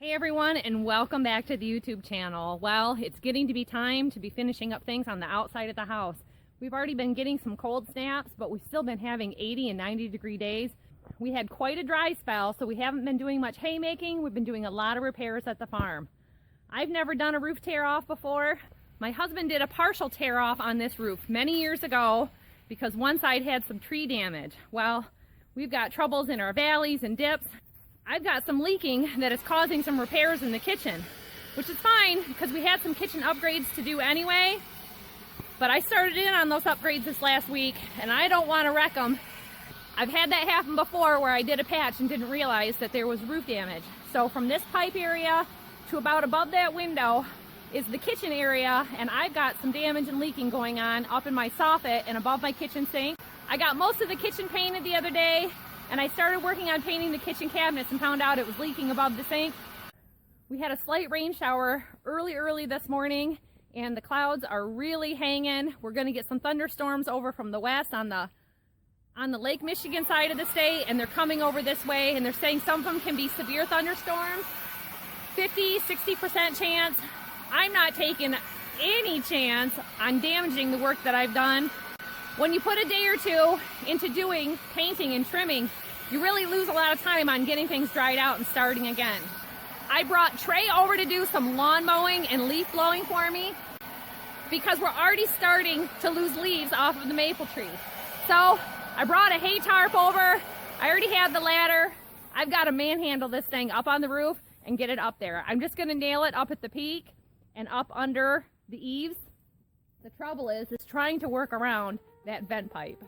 Hey everyone, and welcome back to the YouTube channel. Well, it's getting to be time to be finishing up things on the outside of the house. We've already been getting some cold snaps, but we've still been having 80 and 90 degree days. We had quite a dry spell, so we haven't been doing much haymaking. We've been doing a lot of repairs at the farm. I've never done a roof tear off before. My husband did a partial tear off on this roof many years ago because one side had some tree damage. Well, we've got troubles in our valleys and dips. I've got some leaking that is causing some repairs in the kitchen, which is fine because we had some kitchen upgrades to do anyway. But I started in on those upgrades this last week and I don't want to wreck them. I've had that happen before where I did a patch and didn't realize that there was roof damage. So from this pipe area to about above that window is the kitchen area, and I've got some damage and leaking going on up in my soffit and above my kitchen sink. I got most of the kitchen painted the other day, and I started working on painting the kitchen cabinets and found out it was leaking above the sink. We had a slight rain shower early this morning, and the clouds are really hanging. We're going to get some thunderstorms over from the west on the Lake Michigan side of the state, and they're coming over this way, and they're saying some of them can be severe thunderstorms. 50–60% chance. I'm not taking any chance on damaging the work that I've done. When you put a day or two into doing painting and trimming, you really lose a lot of time on getting things dried out and starting again. I brought Trey over to do some lawn mowing and leaf blowing for me because we're already starting to lose leaves off of the maple tree. So I brought a hay tarp over. I already had the ladder. I've got to manhandle this thing up on the roof and get it up there. I'm just going to nail it up at the peak and up under the eaves. The trouble is trying to work around that vent pipe.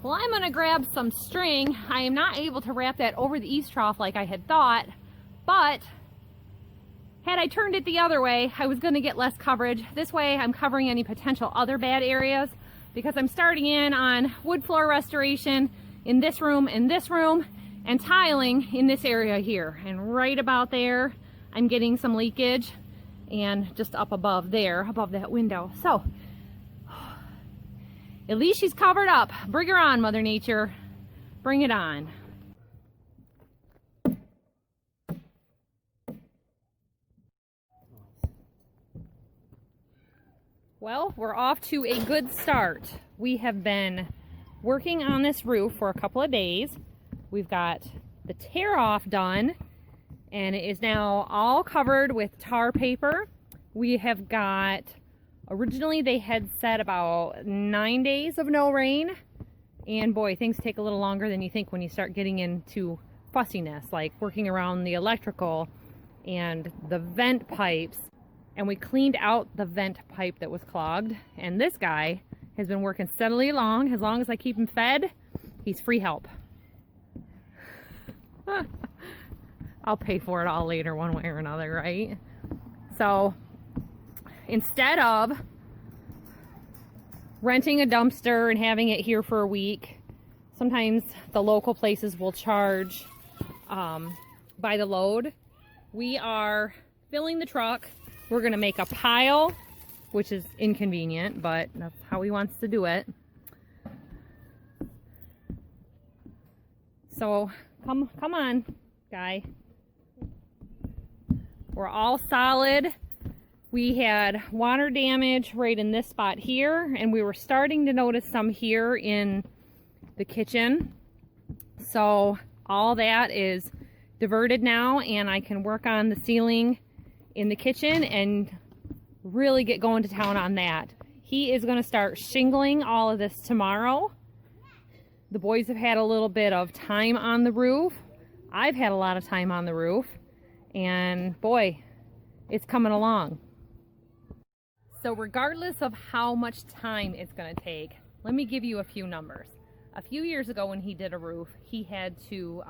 Well, I'm going to grab some string. I am not able to wrap that over the eaves trough like I had thought, but had I turned it the other way, I was going to get less coverage. This way I'm covering any potential other bad areas because I'm starting in on wood floor restoration in this room and tiling in this area here. And right about there, I'm getting some leakage, and just up above there, above that window. So at least she's covered up. Bring her on, Mother Nature. Bring it on. Well, we're off to a good start. We have been working on this roof for a couple of days. We've got the tear off done, and it is now all covered with tar paper. We have got, originally they had said about 9 days of no rain, and boy, things take a little longer than you think when you start getting into fussiness, like working around the electrical and the vent pipes. And we cleaned out the vent pipe that was clogged, and this guy has been working steadily along. As long as I keep him fed, he's free help. I'll pay for it all later one way or another, right? So instead of renting a dumpster and having it here for a week, sometimes the local places will charge by the load. We are filling the truck. We're gonna make a pile which is inconvenient, but that's how he wants to do it. So come on, guy. We're all solid. We had water damage right in this spot here, and we were starting to notice some here in the kitchen. So all that is diverted now, and I can work on the ceiling in the kitchen and really get going to town on that. He is going to start shingling all of this tomorrow. The boys have had a little bit of time on the roof. I've had a lot of time on the roof, and boy, it's coming along. So regardless of how much time it's going to take, let me give you a few numbers. A few years ago when he did a roof, he had to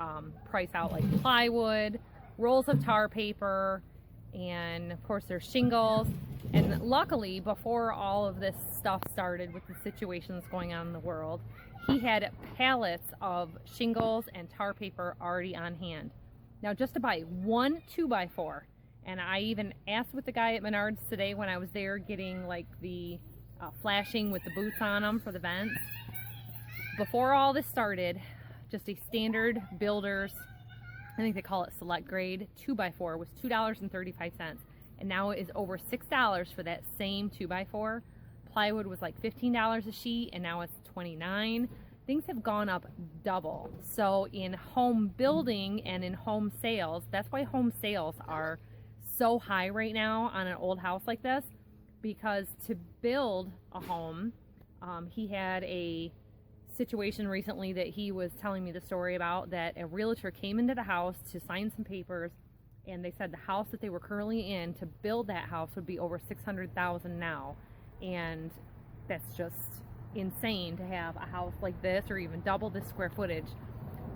price out like plywood, rolls of tar paper, and of course there's shingles. And luckily, before all of this stuff started with the situations going on in the world, he had pallets of shingles and tar paper already on hand. Now just to buy one 2x4, and I even asked with the guy at Menards today when I was there getting like the flashing with the boots on them for the vents. Before all this started, just a standard builder's, I think they call it select grade, 2x4 was $2.35. And now it is over $6 for that same 2x4. Plywood was like $15 a sheet, and now it's $29. Things have gone up double. So in home building and in home sales, that's why home sales are so high right now on an old house like this, because to build a home, he had a situation recently that he was telling me the story about, that a realtor came into the house to sign some papers, and they said the house that they were currently in, to build that house would be over $600,000 now. And that's just insane to have a house like this, or even double the square footage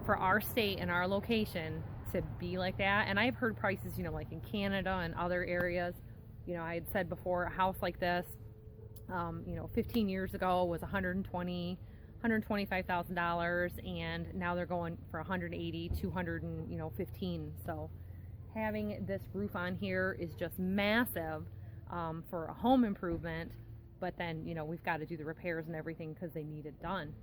for our state and our location to be like that. And I've heard prices, you know, like in Canada and other areas. You know, I had said before, a house like this, you know, 15 years ago was $125,000, and now they're going for 180, 215. So having this roof on here is just massive for a home improvement, but then, you know, we've got to do the repairs and everything because they need it done.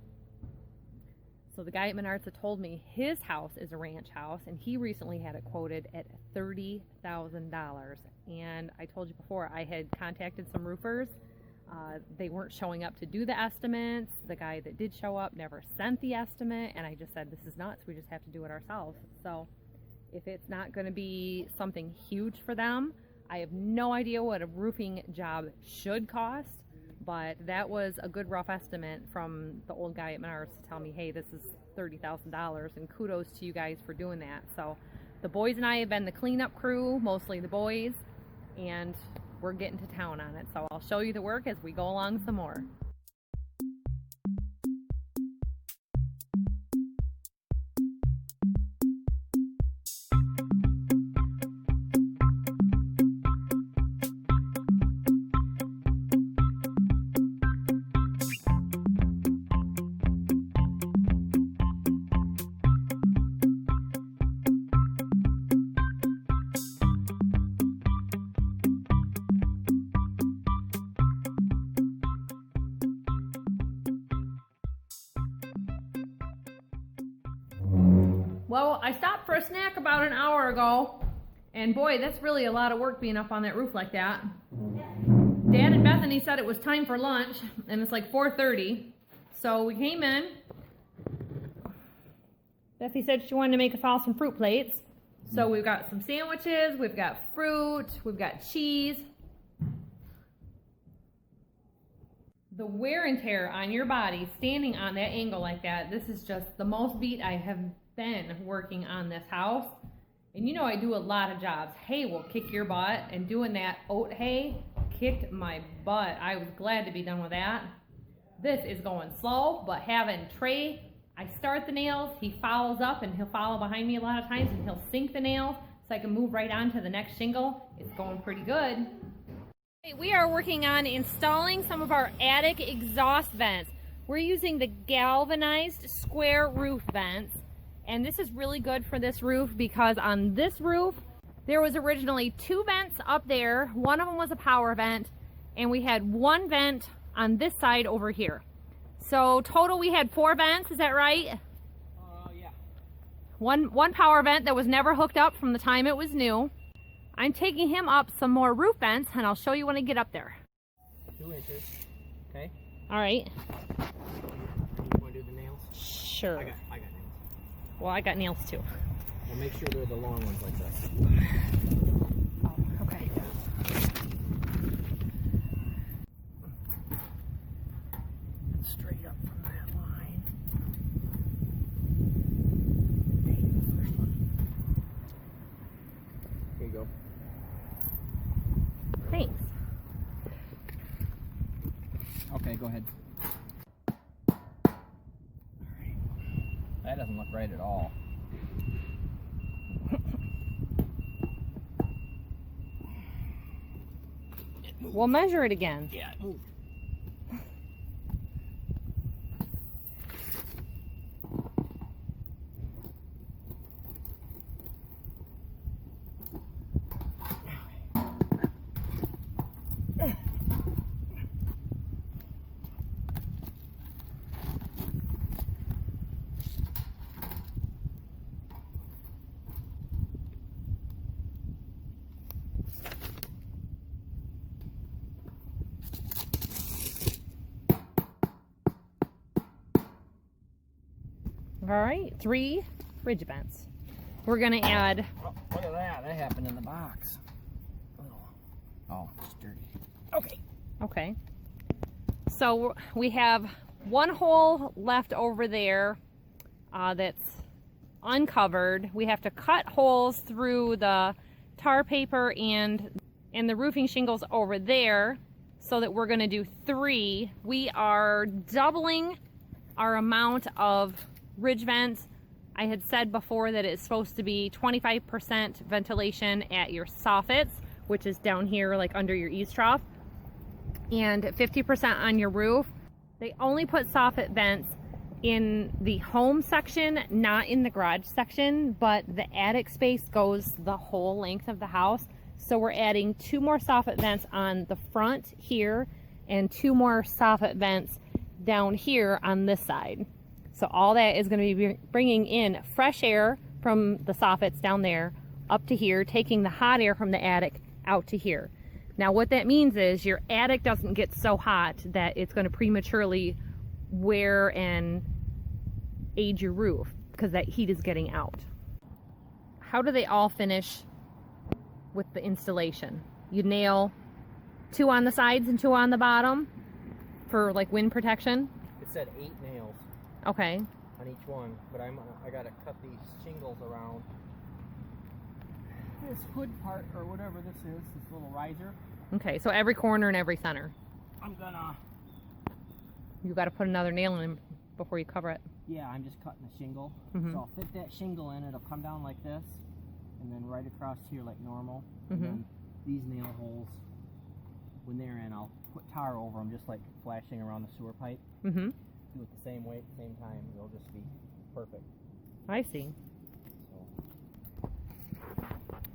So the guy at Menards had told me his house is a ranch house, and he recently had it quoted at $30,000. And I told you before, I had contacted some roofers. They weren't showing up to do the estimates. The guy that did show up never sent the estimate, and I just said, this is nuts, we just have to do it ourselves. So if it's not going to be something huge for them, I have no idea what a roofing job should cost, but that was a good rough estimate from the old guy at Menards to tell me, hey, this is $30,000, and kudos to you guys for doing that. So the boys and I have been the cleanup crew, mostly the boys, and we're getting to town on it. So I'll show you the work as we go along some more. Well, I stopped for a snack about an hour ago, and boy, that's really a lot of work being up on that roof like that. Dad and Bethany said it was time for lunch, and it's like 4:30, so we came in. Bethany said she wanted to make us all some fruit plates, so we've got some sandwiches, we've got fruit, we've got cheese. The wear and tear on your body standing on that angle like that, this is just the most beat I have been working on this house. And you know, I do a lot of jobs. Hay will kick your butt, and doing that oat hay kicked my butt. I was glad to be done with that. This is going slow, but having Trey, I start the nails, he follows up, and he'll follow behind me a lot of times, and he'll sink the nails so I can move right on to the next shingle. It's going pretty good. We are working on installing some of our attic exhaust vents. We're using the galvanized square roof vents, and this is really good for this roof because on this roof there was originally two vents up there. One of them was a power vent, and we had 1 vent on this side over here. So total we had 4 vents, is that right? Yeah. One power vent that was never hooked up from the time it was new. I'm taking him up some more roof vents, and I'll show you when I get up there. 2 inches. Okay. All right. You want to do the nails? Sure. I got nails. Well, I got nails too. Well, make sure they're the long ones like this. Oh, okay. Straight up from that line. First one. Here you go. Thanks. Okay, go ahead. That doesn't look right at all. We'll measure it again. Yeah, it moved. All right, 3 ridge vents. We're gonna add. Oh, look at that. That happened in the box. Oh, it's dirty. Okay. Okay. So we have 1 hole left over there that's uncovered. We have to cut holes through the tar paper and the roofing shingles over there, so that we're gonna do 3. We are doubling our amount of ridge vents. I had said before that it's supposed to be 25% ventilation at your soffits, which is down here like under your eaves trough, and 50% on your roof. They only put soffit vents in the home section, not in the garage section, but the attic space goes the whole length of the house. So we're adding 2 more soffit vents on the front here and 2 more soffit vents down here on this side. So all that is going to be bringing in fresh air from the soffits down there up to here, taking the hot air from the attic out to here. Now what that means is your attic doesn't get so hot that it's going to prematurely wear and age your roof, because that heat is getting out. How do they all finish with the installation? You nail 2 on the sides and 2 on the bottom for like wind protection. It said 8 nails. Okay. On each one, but I gotta cut these shingles around this hood part, or whatever this is, this little riser. Okay, so every corner and every center. I'm gonna... You got to put another nail in before you cover it. Yeah, I'm just cutting the shingle. Mm-hmm. So I'll fit that shingle in, it'll come down like this, and then right across here like normal. And then these nail holes, when they're in, I'll put tar over them, just like flashing around the sewer pipe. Mm-hmm. Do it the same way at the same time, it'll just be perfect. I see. So.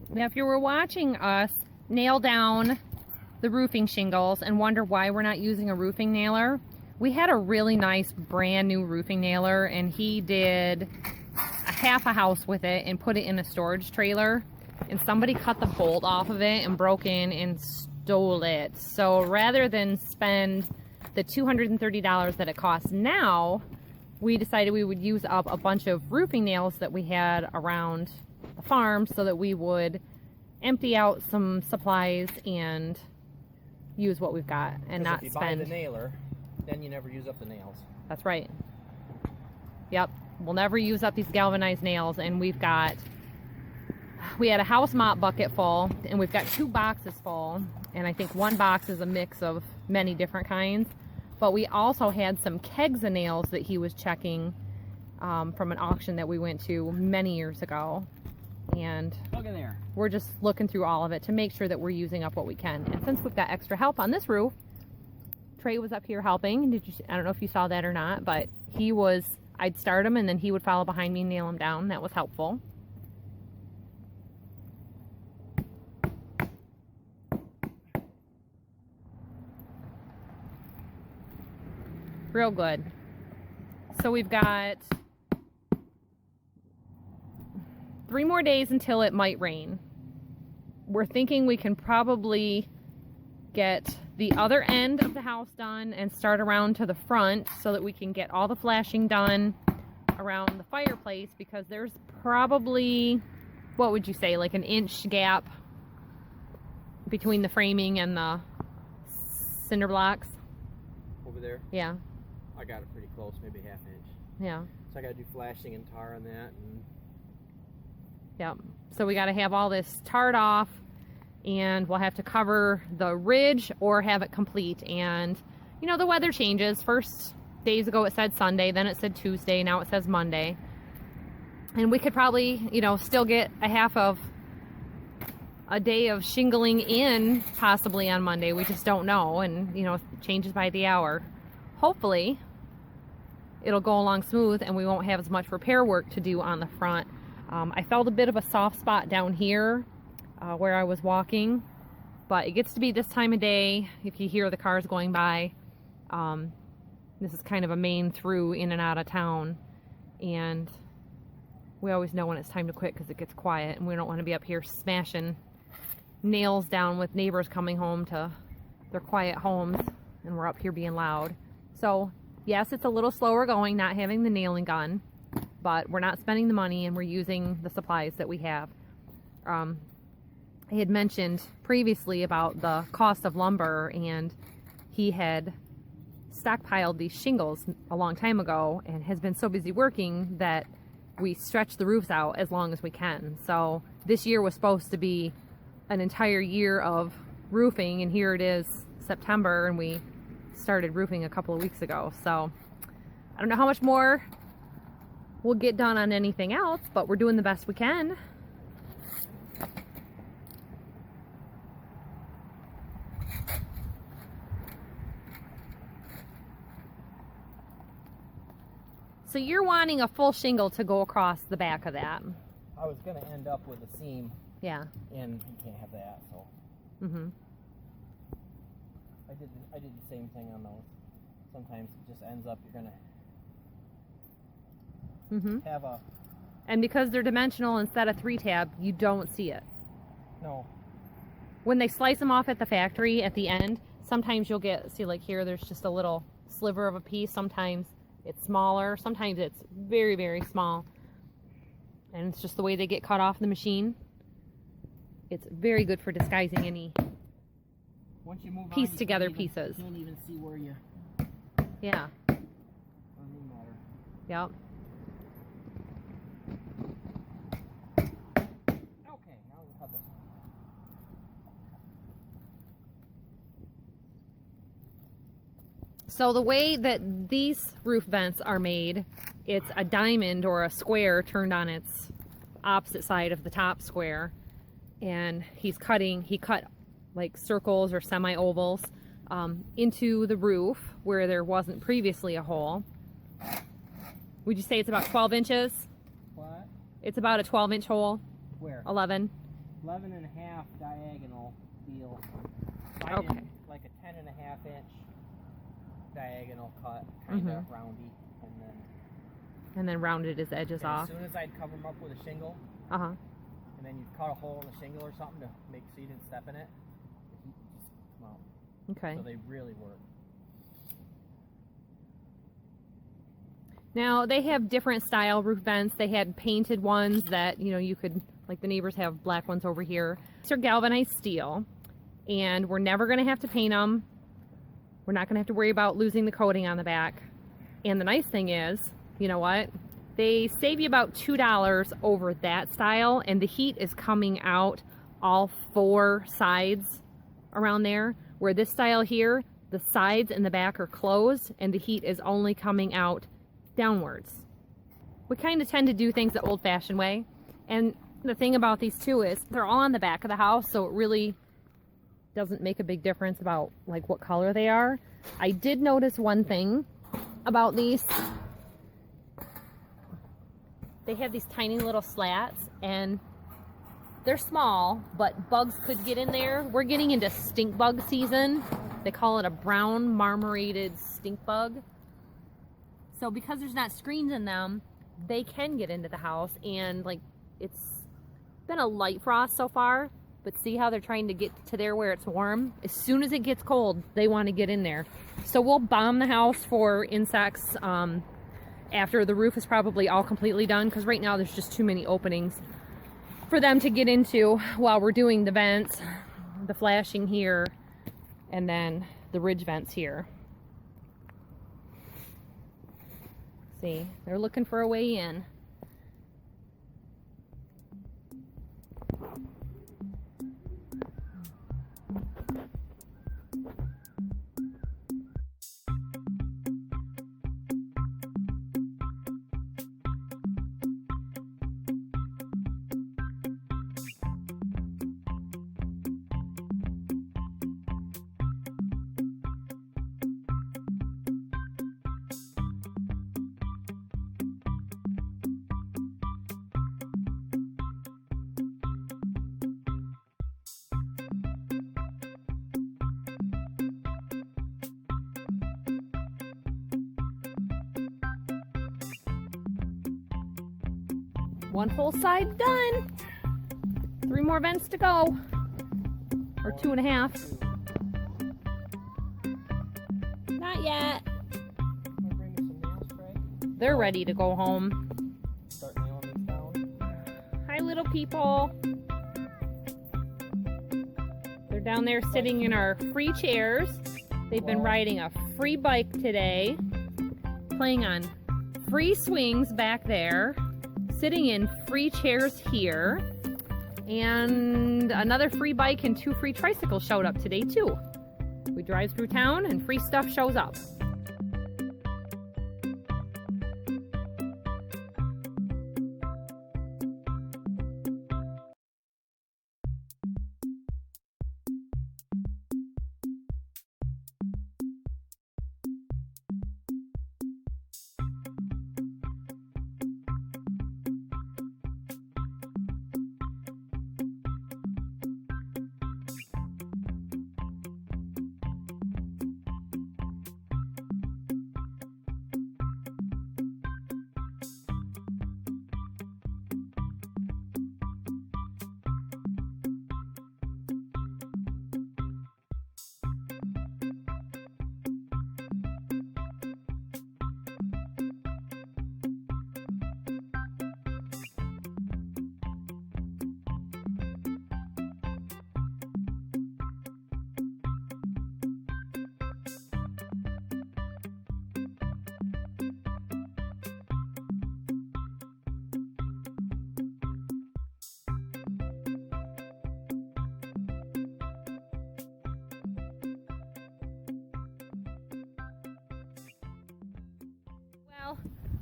Now, if you were watching us nail down the roofing shingles and wonder why we're not using a roofing nailer, we had a really nice brand new roofing nailer, and he did a half a house with it and put it in a storage trailer, and somebody cut the bolt off of it and broke in and stole it. So rather than spend the $230 that it costs now, we decided we would use up a bunch of roofing nails that we had around the farm, so that we would empty out some supplies and use what we've got and not if you spend. buy the nailer, then you never use up the nails. That's right. Yep, we'll never use up these galvanized nails, and we had a house mop bucket full, and we've got 2 boxes full, and I think 1 box is a mix of many different kinds. But we also had some kegs of nails that he was checking from an auction that we went to many years ago. And look at there. We're just looking through all of it to make sure that we're using up what we can. And since we've got extra help on this roof, Trey was up here helping. I don't know if you saw that or not, but I'd start him and then he would follow behind me and nail him down. That was helpful. Real good. So we've got 3 more days until it might rain. We're thinking we can probably get the other end of the house done and start around to the front so that we can get all the flashing done around the fireplace, because there's probably, what would you say, like an inch gap between the framing and the cinder blocks. Over there? Yeah. I got it pretty close, maybe ½ inch. Yeah. So I gotta do flashing and tar on that. And yep. So we gotta have all this tarred off, and we'll have to cover the ridge or have it complete. And you know, the weather changes. First days ago it said Sunday, then it said Tuesday, now it says Monday. And we could probably, you know, still get a half of a day of shingling in possibly on Monday. We just don't know, and you know, it changes by the hour. Hopefully it'll go along smooth and we won't have as much repair work to do on the front. I felt a bit of a soft spot down here where I was walking, but it gets to be this time of day, if you hear the cars going by. This is kind of a main through in and out of town, and we always know when it's time to quit because it gets quiet, and we don't want to be up here smashing nails down with neighbors coming home to their quiet homes, and we're up here being loud. So yes, it's a little slower going not having the nailing gun, but we're not spending the money and we're using the supplies that we have. I had mentioned previously about the cost of lumber, and he had stockpiled these shingles a long time ago and has been so busy working that we stretch the roofs out as long as we can. So this year was supposed to be an entire year of roofing, and here it is September, and we started roofing a couple of weeks ago. So I don't know how much more we'll get done on anything else, but we're doing the best we can. So you're wanting a full shingle to go across the back of that. I was gonna end up with a seam. Yeah. And you can't have that, so. Mm-hmm. I did the same thing on those. Sometimes it just ends up you're gonna have a. And because they're dimensional instead of 3-tab, you don't see it. No. When they slice them off at the factory at the end, sometimes you'll get, see, like here, there's just a little sliver of a piece. Sometimes it's smaller. Sometimes it's very, very small. And it's just the way they get cut off the machine. It's very good for disguising any Once you move piece on, together you pieces. You can't even see where you. Yeah. Doesn't even matter. Yep. Okay, now we'll cut this. So the way that these roof vents are made, it's a diamond or a square turned on its opposite side of the top square. And he cut like circles or semi-ovals into the roof where there wasn't previously a hole. Would you say it's about 12 inches? What? It's about a 12-inch hole. Where? 11. 11 and a half diagonal deal. Okay. Like a 10 and a half inch diagonal cut, kind of roundy, And then rounded his edges and off. as soon as I'd cover them up with a shingle, Uh-huh. and then you'd cut a hole in the shingle or something to make so you didn't step in it, the heat would just come out. Okay. So they really work. Now, they have different style roof vents. They had painted ones that, you know, you could, like the neighbors have black ones over here. These are galvanized steel, and we're never going to have to paint them. We're not going to have to worry about losing the coating on the back. And the nice thing is, you know what? They save you about $2 over that style, and the heat is coming out all 4 sides around there. Where this style here, the sides and the back are closed, and the heat is only coming out downwards. We kind of tend to do things the old-fashioned way, and the thing about these two is they're all on the back of the house, so it really doesn't make a big difference about like what color they are. I did notice one thing about these. They have these tiny little slats, and they're small, but bugs could get in there. We're getting into stink bug season. They call it a brown marmorated stink bug. So because there's not screens in them, they can get into the house, and like it's been a light frost so far, but see how they're trying to get to there where it's warm? As soon as it gets cold, they want to get in there. So we'll bomb the house for insects after the roof is probably all completely done, because right now there's just too many openings for them to get into while we're doing the vents, the flashing here, and then the ridge vents here. See, they're looking for a way in. One full side done. 3 more vents to go. Or 2.5. Not yet. They're ready to go home. Start nailing these down. Hi, little people. They're down there sitting in our free chairs. They've been riding a free bike today, playing on free swings back there, sitting in free chairs here, and another free bike and 2 free tricycles showed up today too. We drive through town and free stuff shows up.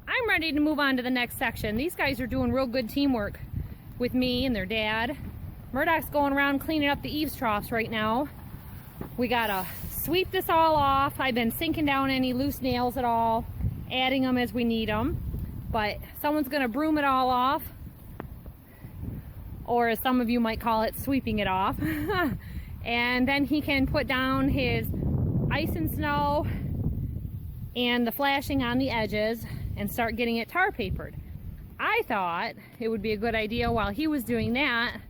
I'm ready to move on to the next section. These guys are doing real good teamwork with me and their dad. Murdoch's going around cleaning up the eaves troughs right now. We gotta sweep this all off. I've been sinking down any loose nails at all, adding them as we need them. But someone's gonna broom it all off, or as some of you might call it, sweeping it off. And then he can put down his ice and snow and the flashing on the edges and start getting it tar papered. I thought it would be a good idea while he was doing that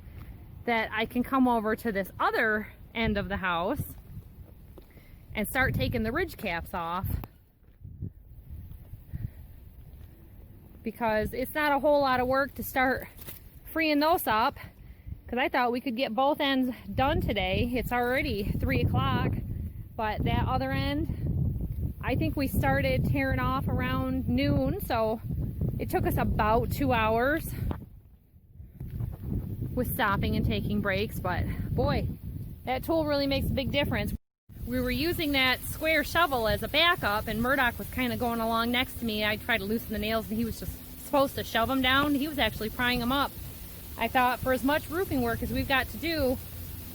I can come over to this other end of the house and start taking the ridge caps off, because it's not a whole lot of work to start freeing those up, because I thought we could get both ends done today. It's already 3 o'clock, but that other end, I think we started tearing off around noon, so it took us about 2 hours with stopping and taking breaks. But boy, that tool really makes a big difference. We were using that square shovel as a backup, and Murdoch was kind of going along next to me. I tried to loosen the nails and he was just supposed to shove them down. He was actually prying them up. I thought for as much roofing work as we've got to do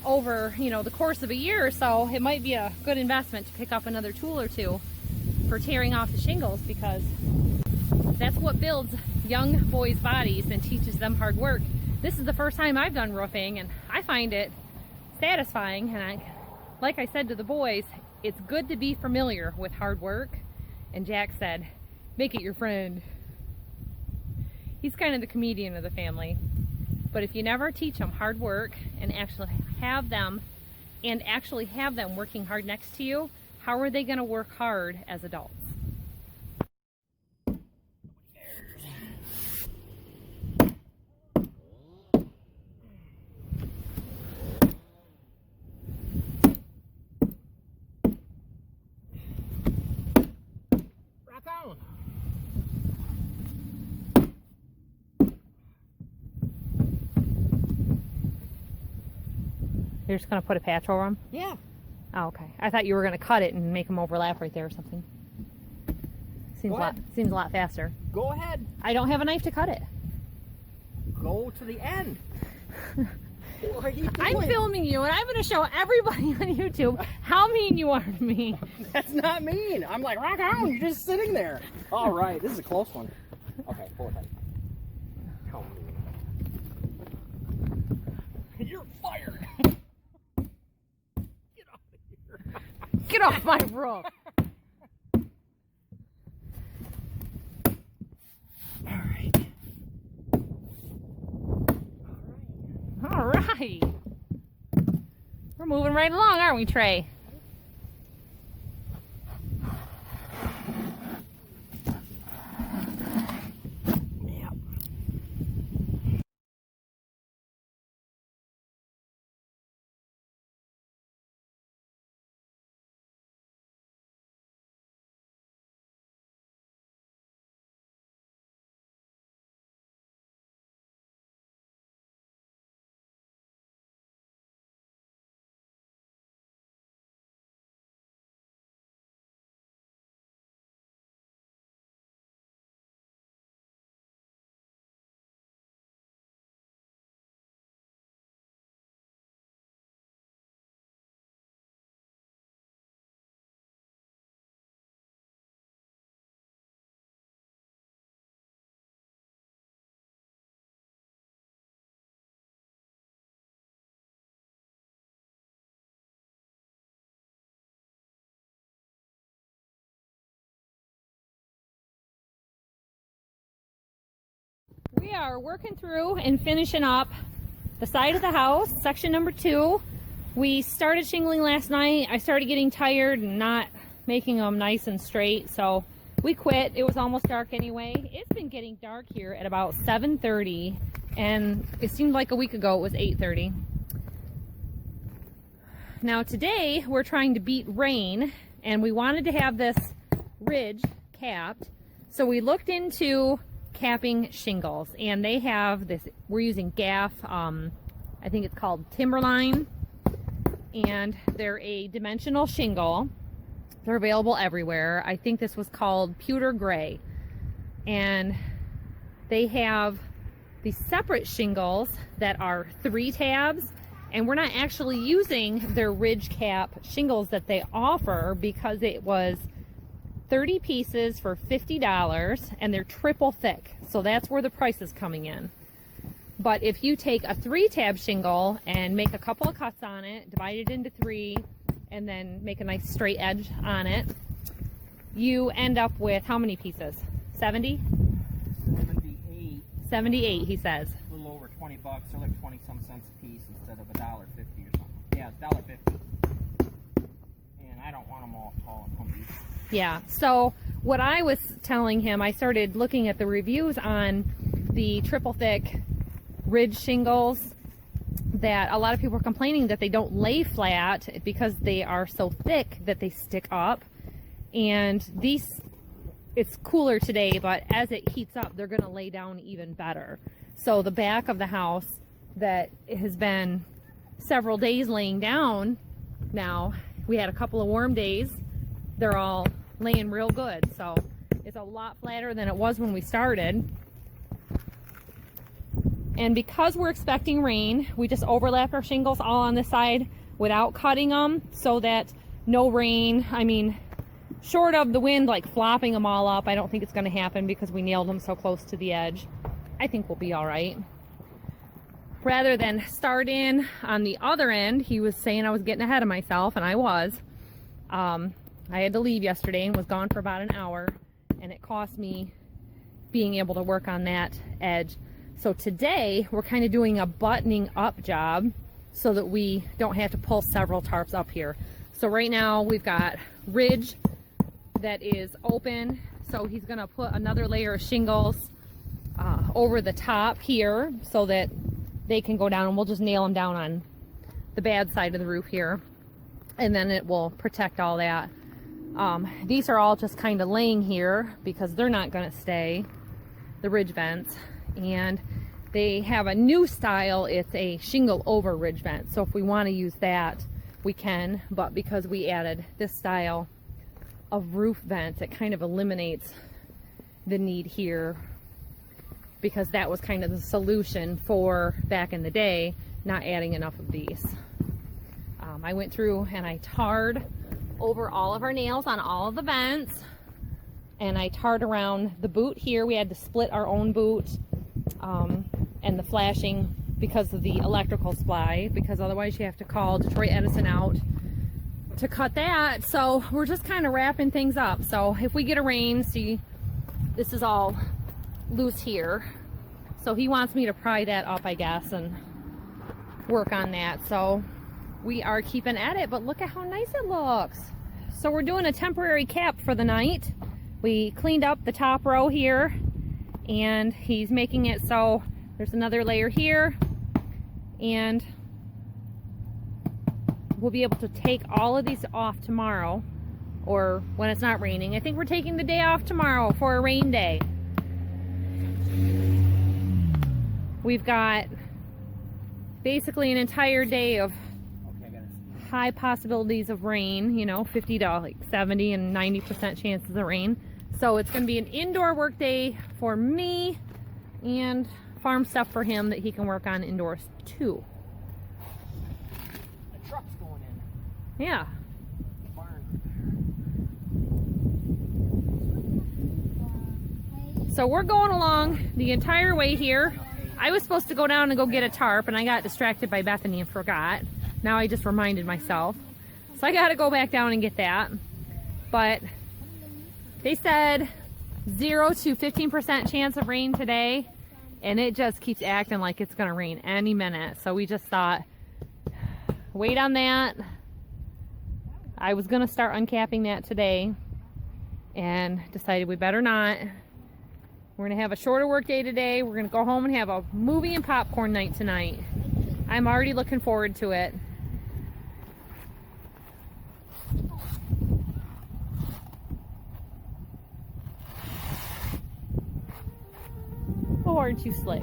over, you know, the course of a year or so, it might be a good investment to pick up another tool or two for tearing off the shingles, because that's what builds young boys' bodies and teaches them hard work. This is the first time I've done roofing, and I find it satisfying. And like I said to the boys, it's good to be familiar with hard work. And Jack said, Make it your friend. He's kind of the comedian of the family. But if you never teach them hard work and actually have them working hard next to you, how are they going to work hard as adults? Rock on. You're just going to put a patch over them? Yeah. Oh, okay. I thought you were going to cut it and make them overlap right there or something. Seems a lot faster. Go ahead. I don't have a knife to cut it. Go to the end. What are you doing? I'm filming you, and I'm going to show everybody on YouTube how mean you are to me. That's not mean. I'm like, rock on. You're just sitting there. All right. This is a close one. Okay, pull it tight. Come on. You're fired. Get off of here. Get off my rope. All right. All right. We're moving right along, aren't we, Trey? Yep. We are working through and finishing up the side of the house, section number 2. We started shingling last night. I started getting tired and not making them nice and straight, so we quit. It was almost dark anyway. It's been getting dark here at about 7:30, and it seemed like a week ago it was 8:30. Now today we're trying to beat rain, and we wanted to have this ridge capped, so we looked into capping shingles, and they have this, we're using gaff, I think it's called Timberline, and they're a dimensional shingle. They're available everywhere. I think this was called pewter gray, and they have these separate shingles that are 3 tabs, and we're not actually using their ridge cap shingles that they offer because it was 30 pieces for $50, and they're triple thick, so that's where the price is coming in. But if you take a 3-tab shingle and make a couple of cuts on it, divide it into 3, and then make a nice straight edge on it, you end up with how many pieces? 70? 78. 78, he says. A little over 20 bucks. They're like 20 some cents a piece instead of $1.50 or something. Yeah, it's $1.50. And I don't want them all tall and humpy. Yeah, so what I was telling him, I started looking at the reviews on the triple thick ridge shingles, that a lot of people are complaining that they don't lay flat because they are so thick that they stick up. And these, it's cooler today, but as it heats up, they're going to lay down even better. So the back of the house that has been several days laying down now, we had a couple of warm days, they're all laying real good. So it's a lot flatter than it was when we started. And because we're expecting rain, we just overlapped our shingles all on this side without cutting them, so that no rain, I mean, short of the wind like flopping them all up, I don't think it's going to happen because we nailed them so close to the edge. I think we'll be all right. Rather than start in on the other end, he was saying I was getting ahead of myself, and I was. I had to leave yesterday and was gone for about an hour, and it cost me being able to work on that edge. So today we're kind of doing a buttoning up job so that we don't have to pull several tarps up here. So right now we've got ridge that is open, so he's gonna put another layer of shingles over the top here so that they can go down, and we'll just nail them down on the bad side of the roof here, and then it will protect all that. These are all just kind of laying here because they're not gonna stay, the ridge vents, and they have a new style. It's a shingle over ridge vent, so if we want to use that we can, but because we added this style of roof vents, it kind of eliminates the need here, because that was kind of the solution for back in the day, not adding enough of these. I went through and I tarred over all of our nails on all of the vents, and I tarred around the boot here. We had to split our own boot, and the flashing because of the electrical supply, because otherwise you have to call Detroit Edison out to cut that. So we're just kind of wrapping things up. So if we get a rain, see, this is all loose here, so he wants me to pry that up, I guess, and work on that. So we are keeping at it, but look at how nice it looks. So we're doing a temporary cap for the night. We cleaned up the top row here, and he's making it so there's another layer here, and we'll be able to take all of these off tomorrow, or when it's not raining. I think we're taking the day off tomorrow for a rain day. We've got basically an entire day of high possibilities of rain, you know, 50 to like 70 and 90% chances of rain. So it's going to be an indoor work day for me, and farm stuff for him that he can work on indoors too. The truck's going in. Yeah. The barn. So we're going along the entire way here. I was supposed to go down and go get a tarp, and I got distracted by Bethany and forgot. Now I just reminded myself. So I got to go back down and get that. But they said 0 to 15% chance of rain today, and it just keeps acting like it's going to rain any minute. So we just thought, wait on that. I was going to start uncapping that today and decided we better not. We're going to have a shorter work day today. We're going to go home and have a movie and popcorn night tonight. I'm already looking forward to it. Oh, aren't you slick?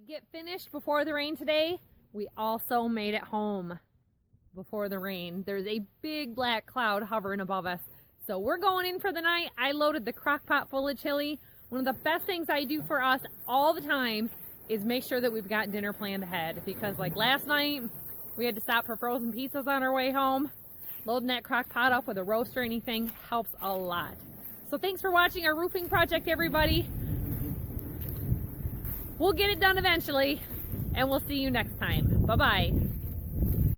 Get finished before the rain today, we also made it home before the rain. There's a big black cloud hovering above us, so we're going in for the night. I loaded the crock pot full of chili. One of the best things I do for us all the time is make sure that we've got dinner planned ahead, because like last night we had to stop for frozen pizzas on our way home. Loading that crock pot up with a roast or anything helps a lot. So thanks for watching our roofing project, everybody. We'll get it done eventually. and we'll see you next time. Bye-bye.